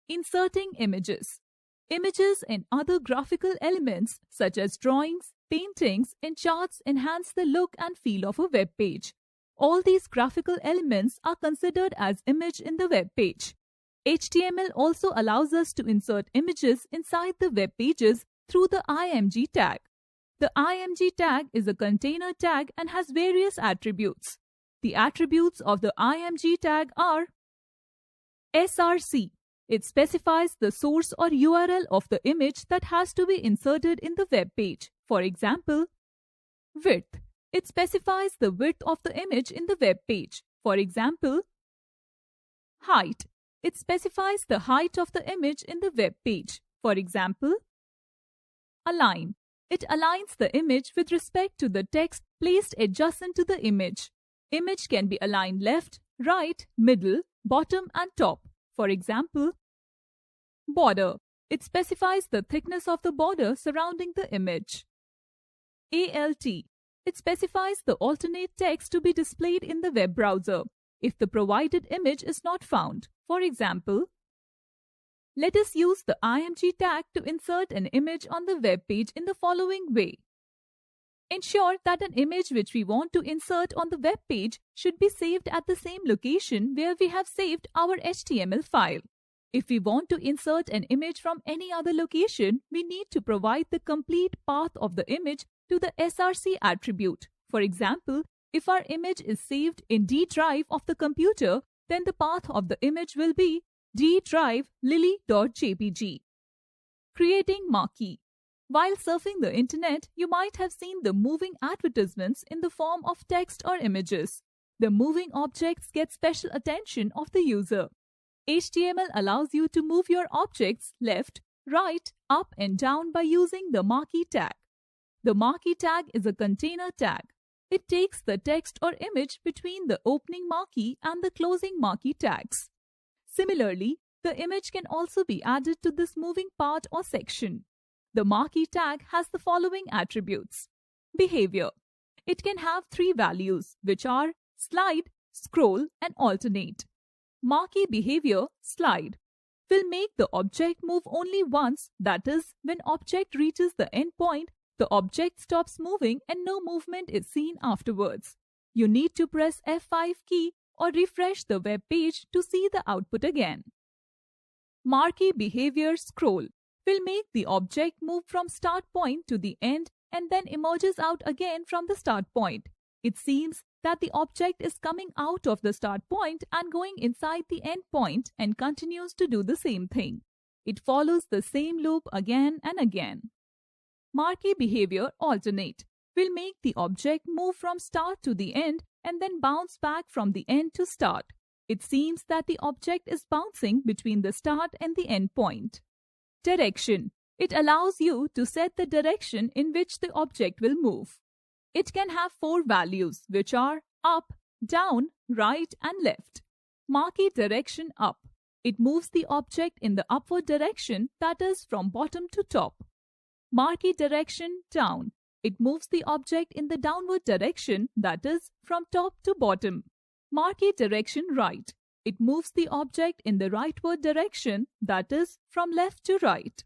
Inserting images. Images and other graphical elements such as drawings, paintings, and charts enhance the look and feel of a web page. All these graphical elements are considered as image in the web page. HTML also allows us to insert images inside the web pages through the IMG tag. The IMG tag is a container tag and has various attributes. The attributes of the IMG tag are SRC. It specifies the source or URL of the image that has to be inserted in the web page. For example, width. It specifies the width of the image in the web page. For example, height. It specifies the height of the image in the web page. For example, align. It aligns the image with respect to the text placed adjacent to the image. Image can be aligned left, right, middle, bottom, and top. For example, border. It specifies the thickness of the border surrounding the image. ALT. It specifies the alternate text to be displayed in the web browser if the provided image is not found. For example, let us use the IMG tag to insert an image on the web page in the following way. Ensure that an image which we want to insert on the web page should be saved at the same location where we have saved our HTML file. If we want to insert an image from any other location, we need to provide the complete path of the image to the SRC attribute. For example, if our image is saved in D drive of the computer, then the path of the image will be D drive lily.jpg. Creating marquee. While surfing the internet, you might have seen the moving advertisements in the form of text or images. The moving objects get special attention of the user. HTML allows you to move your objects left, right, up and down by using the marquee tag. The marquee tag is a container tag. It takes the text or image between the opening marquee and the closing marquee tags. Similarly, the image can also be added to this moving part or section. The marquee tag has the following attributes. Behavior. It can have three values, which are slide, scroll, and alternate. Marquee behavior, slide, will make the object move only once, that is, when object reaches the end point, the object stops moving and no movement is seen afterwards. You need to press F5 key or refresh the web page to see the output again. Marquee behavior, scroll, will make the object move from start point to the end and then emerges out again from the start point. It seems that the object is coming out of the start point and going inside the end point and continues to do the same thing. It follows the same loop again and again. Marquee behavior, alternate, will make the object move from start to the end and then bounce back from the end to start. It seems that the object is bouncing between the start and the end point. Direction. It allows you to set the direction in which the object will move. It can have four values, which are up, down, right, and left. Marquee direction up. It moves the object in the upward direction, that is, from bottom to top. Marquee direction down. It moves the object in the downward direction, that is, from top to bottom. Marquee direction right. It moves the object in the rightward direction, that is, from left to right.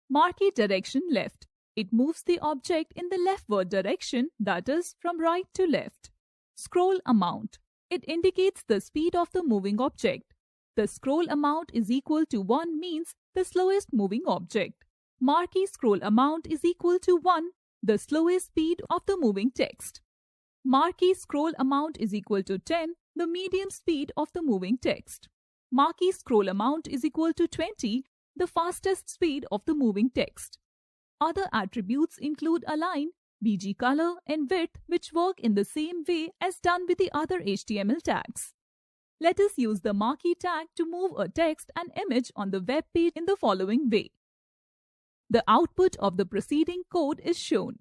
Marquee direction left. It moves the object in the leftward direction, that is, from right to left. Scroll amount. It indicates the speed of the moving object. The scroll amount is equal to 1 means the slowest moving object. Marquee scroll amount is equal to 1, the slowest speed of the moving text. Marquee scroll amount is equal to 10, the medium speed of the moving text. Marquee scroll amount is equal to 20, the fastest speed of the moving text. Other attributes include align, BG color, and width, which work in the same way as done with the other HTML tags. Let us use the marquee tag to move a text and image on the web page in the following way. The output of the preceding code is shown.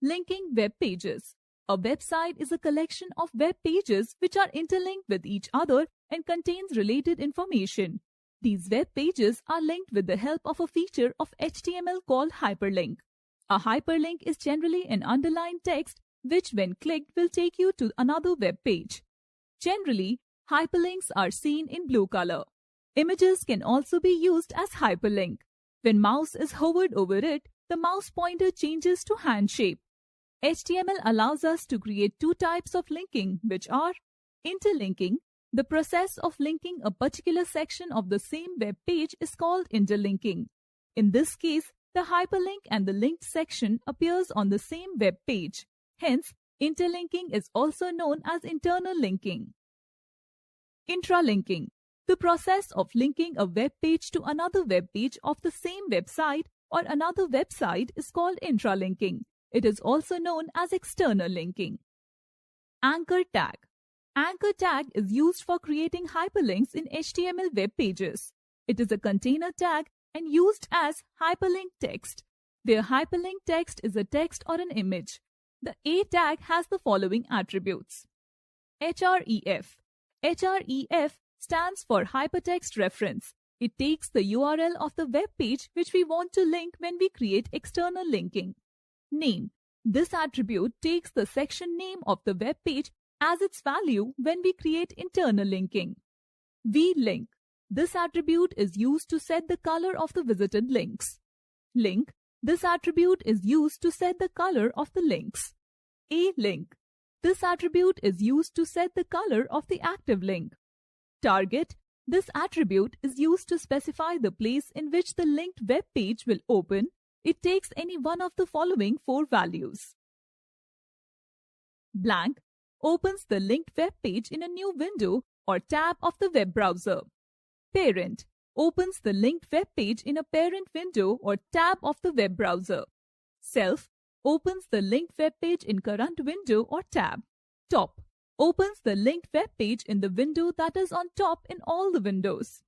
Linking web pages. A website is a collection of web pages which are interlinked with each other and contains related information. These web pages are linked with the help of a feature of HTML called hyperlink. A hyperlink is generally an underlined text which, when clicked, will take you to another web page. Generally, hyperlinks are seen in blue color. Images can also be used as hyperlink. When mouse is hovered over it, the mouse pointer changes to hand shape. HTML allows us to create two types of linking, which are interlinking. The process of linking a particular section of the same web page is called interlinking. In this case, the hyperlink and the linked section appears on the same web page. Hence, interlinking is also known as internal linking. Intralinking. The process of linking a web page to another web page of the same website or another website is called intralinking. It is also known as external linking. Anchor tag. Anchor tag is used for creating hyperlinks in HTML web pages. It is a container tag and used as hyperlink text. Where hyperlink text is a text or an image. The A tag has the following attributes. href. href stands for Hypertext Reference. It takes the URL of the web page which we want to link when we create external linking. Name. This attribute takes the section name of the web page as its value when we create internal linking. VLink. This attribute is used to set the color of the visited links. Link. This attribute is used to set the color of the links. A-link. This attribute is used to set the color of the active link. Target. This attribute is used to specify the place in which the linked web page will open. It takes any one of the following four values. Blank opens the linked web page in a new window or tab of the web browser. Parent opens the linked web page in a parent window or tab of the web browser. Self opens the linked web page in current window or tab. Top opens the linked web page in the window that is on top in all the windows.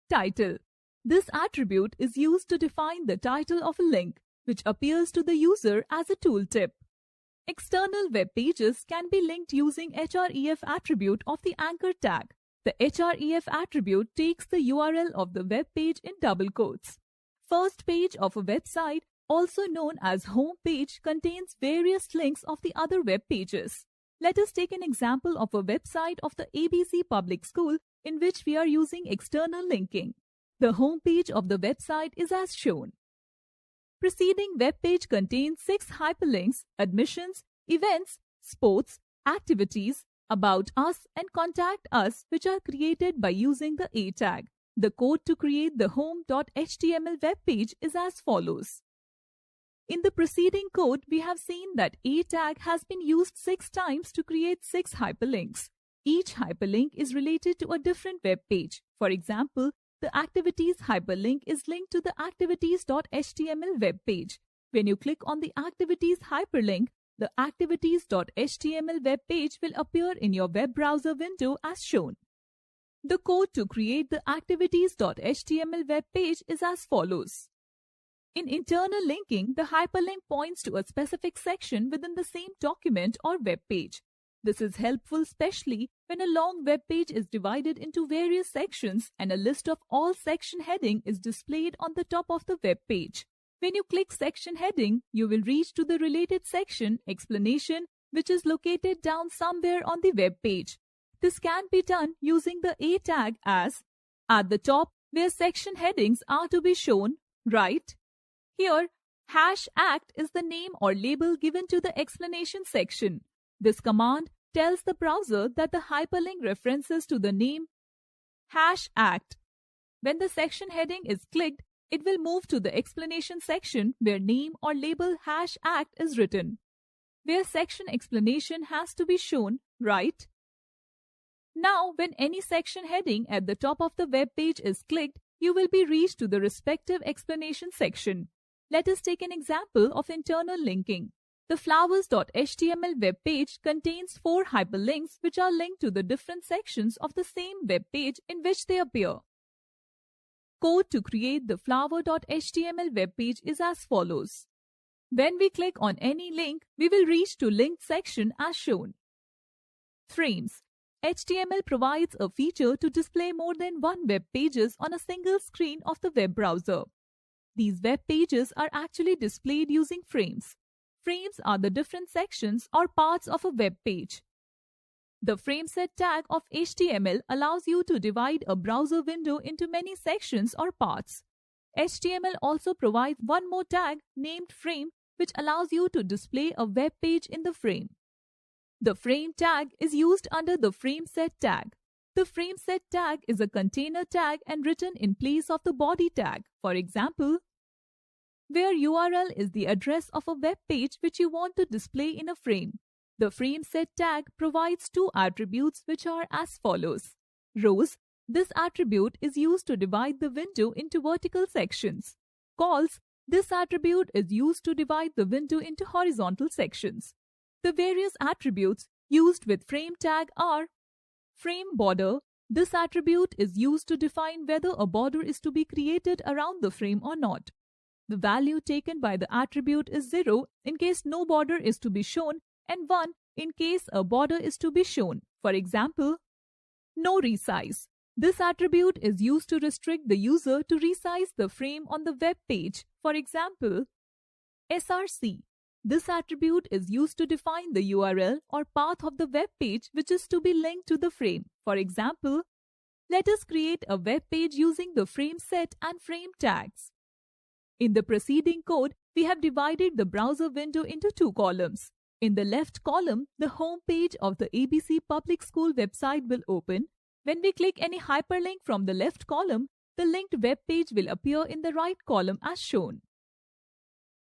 Title. This attribute is used to define the title of a link, which appears to the user as a tooltip. External web pages can be linked using href attribute of the anchor tag. The href attribute takes the URL of the web page in double quotes. First page of a website, also known as home page, contains various links of the other web pages. Let us take an example of a website of the ABC Public School in which we are using external linking. The home page of the website is as shown. Preceding web page contains 6 hyperlinks: admissions, events, sports, activities, about us, and contact us, which are created by using the A tag. The code to create the home.html web page is as follows. In the preceding code, we have seen that A tag has been used 6 times to create 6 hyperlinks. Each hyperlink is related to a different web page. For example, the activities hyperlink is linked to the activities.html web page. When you click on the activities hyperlink, the activities.html web page will appear in your web browser window as shown. The code to create the activities.html web page is as follows. In internal linking, the hyperlink points to a specific section within the same document or web page. This is helpful especially when a long web page is divided into various sections and a list of all section heading is displayed on the top of the web page. When you click section heading, you will reach to the related section explanation, which is located down somewhere on the web page. This can be done using the A tag as at the top where section headings are to be shown, right? Here, #act is the name or label given to the explanation section. This command tells the browser that the hyperlink references to the name #act. When the section heading is clicked, it will move to the explanation section where name or label #act is written. Where section explanation has to be shown, right? Now, when any section heading at the top of the web page is clicked, you will be reached to the respective explanation section. Let us take an example of internal linking. The flowers.html web page contains 4 hyperlinks which are linked to the different sections of the same web page in which they appear. Code to create the flower.html web page is as follows. When we click on any link, we will reach to linked section as shown. Frames. HTML provides a feature to display more than one web pages on a single screen of the web browser. These web pages are actually displayed using frames. Frames are the different sections or parts of a web page. The frameset tag of HTML allows you to divide a browser window into many sections or parts. HTML also provides one more tag named frame, which allows you to display a web page in the frame. The frame tag is used under the frameset tag. The frameset tag is a container tag and written in place of the body tag. For example, where URL is the address of a web page which you want to display in a frame. The frameset tag provides two attributes which are as follows. Rows. This attribute is used to divide the window into vertical sections. Calls. This attribute is used to divide the window into horizontal sections. The various attributes used with frame tag are frame border. This attribute is used to define whether a border is to be created around the frame or not. The value taken by the attribute is 0 in case no border is to be shown and 1 in case a border is to be shown. For example, no resize. This attribute is used to restrict the user to resize the frame on the web page. For example, src. This attribute is used to define the URL or path of the web page which is to be linked to the frame. For example, let us create a web page using the frame set and frame tags. In the preceding code, we have divided the browser window into two columns. In the left column, the home page of the ABC Public School website will open. When we click any hyperlink from the left column, the linked web page will appear in the right column as shown.